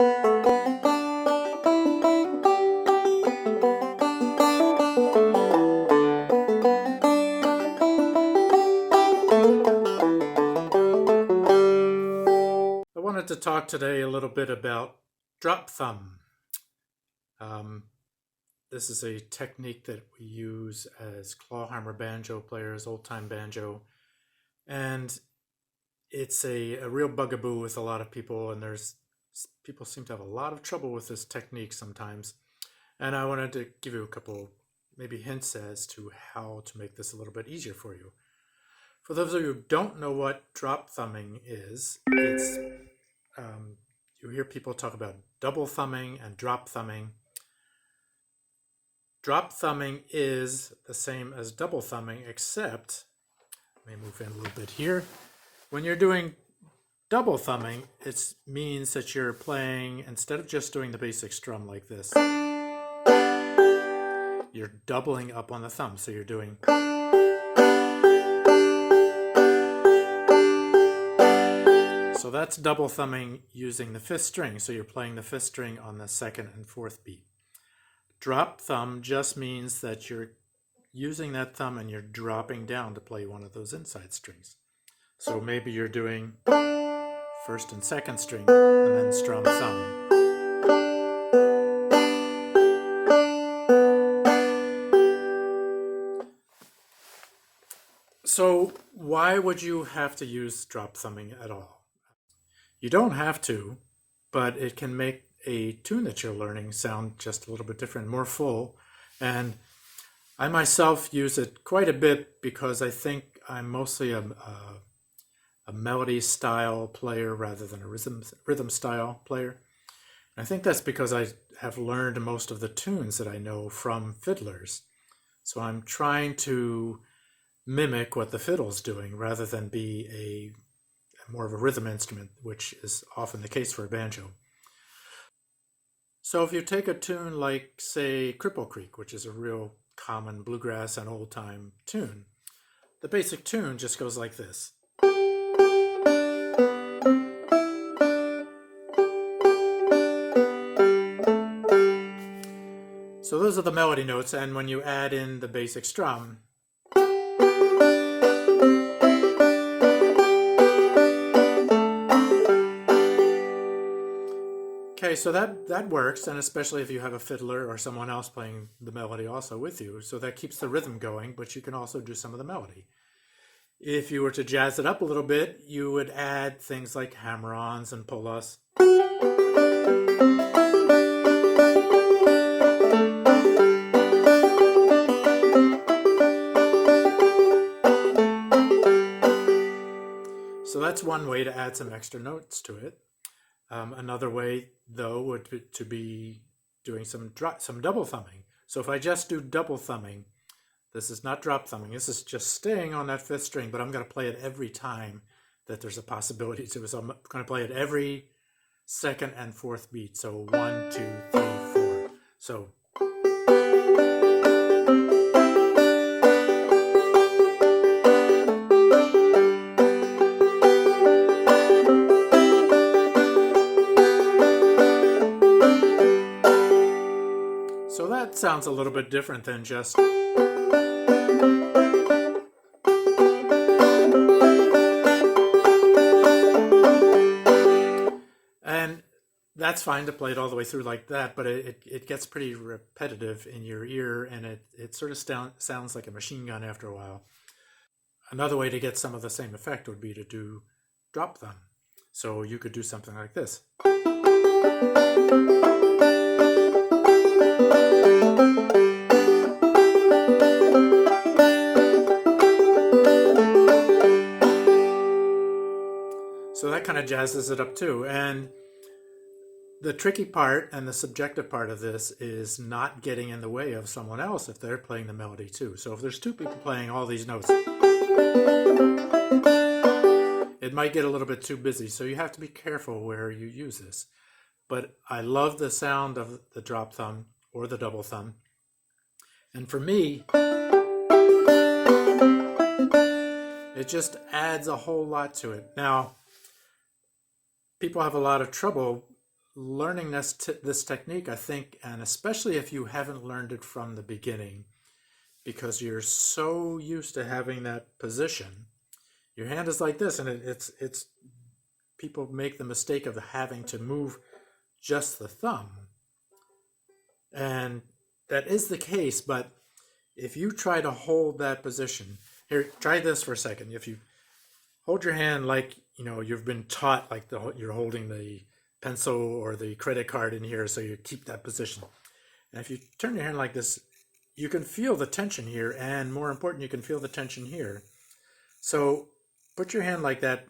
I wanted to talk today a little bit about drop thumb. Um, this is a technique that we use as clawhammer banjo players, old time banjo, and it's a real bugaboo with a lot of people, and people seem to have a lot of trouble with this technique sometimes. And I wanted to give you a couple maybe hints as to how to make this a little bit easier for you. For those of you who don't know what drop thumbing is, you hear people talk about double thumbing and drop thumbing. Drop thumbing is the same as double thumbing, except, let me move in a little bit here. When you're doing double thumbing, it means that you're playing, instead of just doing the basic strum like this, you're doubling up on the thumb. So you're doing, so that's double thumbing using the fifth string. So you're playing the fifth string on the second and fourth beat. Drop thumb just means that you're using that thumb and you're dropping down to play one of those inside strings. So maybe you're doing first and second string and then strum thumb. So why would you have to use drop thumbing at all? You don't have to, but it can make a tune that you're learning sound just a little bit different, more full. And I myself use it quite a bit because I think I'm mostly a melody style player rather than a rhythm style player. And I think that's because I have learned most of the tunes that I know from fiddlers. So I'm trying to mimic what the fiddle's doing rather than be more of a rhythm instrument, which is often the case for a banjo. So if you take a tune like, say, Cripple Creek, which is a real common bluegrass and old-time tune, the basic tune just goes like this. So those are the melody notes, and when you add in the basic strum, okay, so that works, and especially if you have a fiddler or someone else playing the melody also with you, so that keeps the rhythm going, but you can also do some of the melody. If you were to jazz it up a little bit, you would add things like hammer-ons and pull-offs. So that's one way to add some extra notes to it. Another way, though, would be doing some double thumbing. So if I just do double thumbing, this is not drop thumbing. This is just staying on that fifth string, but I'm going to play it every time that there's a possibility to. So I'm going to play it every second and fourth beat. So 1, 2, 3, 4. So. So that sounds a little bit different than just. And that's fine to play it all the way through like that, but it gets pretty repetitive in your ear, and it sort of sounds like a machine gun after a while. Another way to get some of the same effect would be to do drop thumb. So you could do something like this. So that kind of jazzes it up too. And the tricky part and the subjective part of this is not getting in the way of someone else if they're playing the melody too. So if there's two people playing all these notes, it might get a little bit too busy. So you have to be careful where you use this. But I love the sound of the drop thumb or the double thumb. And for me, it just adds a whole lot to it. Now, people have a lot of trouble learning this technique, I think, and especially if you haven't learned it from the beginning, because you're so used to having that position, your hand is like this, and it's people make the mistake of having to move just the thumb, and that is the case. But if you try to hold that position, here, try this for a second. If you hold your hand like you've been taught, like you're holding the pencil or the credit card in here, so you keep that position. And if you turn your hand like this, you can feel the tension here, and more important, you can feel the tension here. So put your hand like that,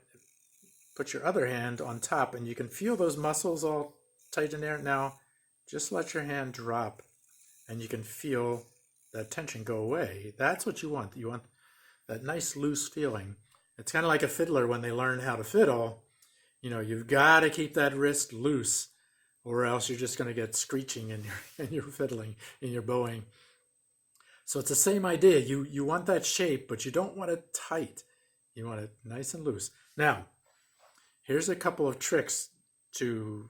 put your other hand on top, and you can feel those muscles all tight in there. Now, just let your hand drop, and you can feel that tension go away. That's what you want. You want that nice loose feeling. It's kind of like a fiddler when they learn how to fiddle. You've got to keep that wrist loose, or else you're just going to get screeching in your fiddling, in your bowing. So it's the same idea. You want that shape, but you don't want it tight. You want it nice and loose. Now, here's a couple of tricks to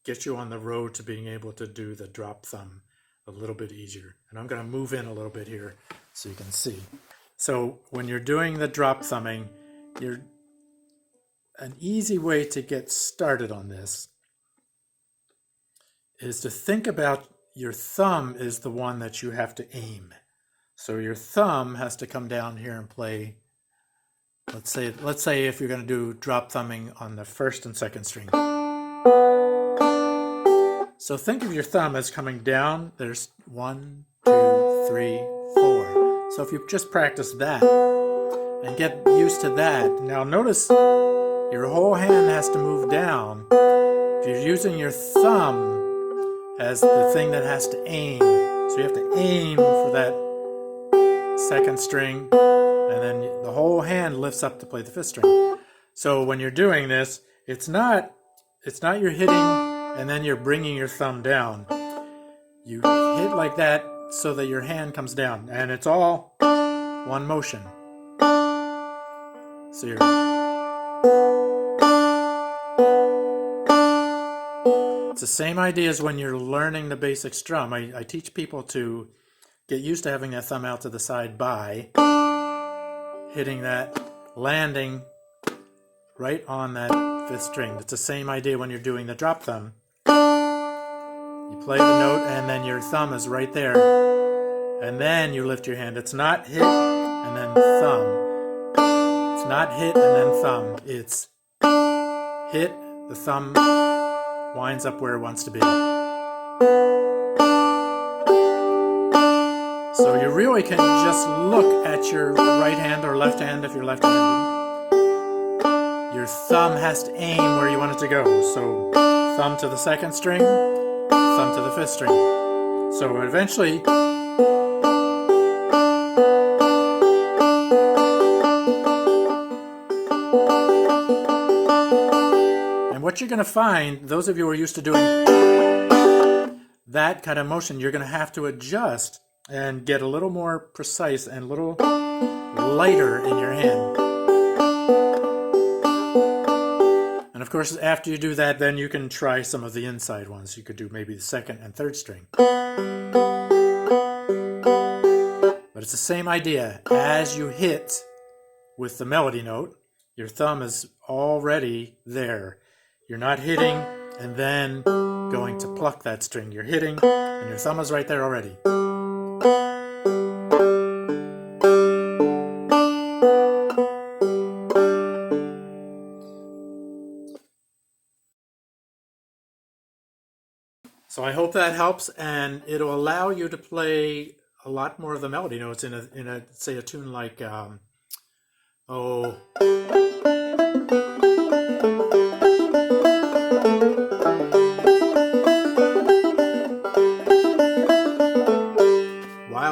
get you on the road to being able to do the drop thumb a little bit easier. And I'm going to move in a little bit here so you can see. So when you're doing the drop thumbing, an easy way to get started on this is to think about your thumb is the one that you have to aim. So your thumb has to come down here and play. Let's say if you're going to do drop thumbing on the first and second string. So think of your thumb as coming down. There's 1, 2, 3, 4. So if you just practice that and get used to that. Now notice your whole hand has to move down. If you're using your thumb as the thing that has to aim, so you have to aim for that second string, and then the whole hand lifts up to play the fifth string. So when you're doing this, it's not you're hitting and then you're bringing your thumb down. You hit like that so that your hand comes down, and it's all one motion. So it's the same idea as when you're learning the basic strum. I teach people to get used to having that thumb out to the side by hitting that, landing right on that fifth string. It's the same idea when you're doing the drop thumb. You play the note and then your thumb is right there. And then you lift your hand. It's not hit and then thumb. It's not hit and then thumb. It's hit, the thumb winds up where it wants to be. So you really can just look at your right hand or left hand if you're left-handed. Your thumb has to aim where you want it to go. So thumb to the second string, thumb to the fifth string. So eventually, and what you're going to find, those of you who are used to doing that kind of motion, you're going to have to adjust and get a little more precise and a little lighter in your hand. And of course, after you do that, then you can try some of the inside ones. You could do maybe the second and third string. But it's the same idea. As you hit with the melody note, your thumb is already there. You're not hitting and then going to pluck that string. You're hitting and your thumb is right there already. So I hope that helps, and it'll allow you to play a lot more of the melody notes in a say a tune like Wild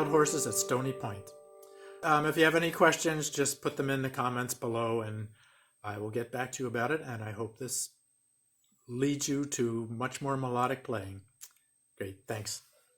Horses at Stony Point. If you have any questions, just put them in the comments below and I will get back to you about it, and I hope this leads you to much more melodic playing. Great, thanks.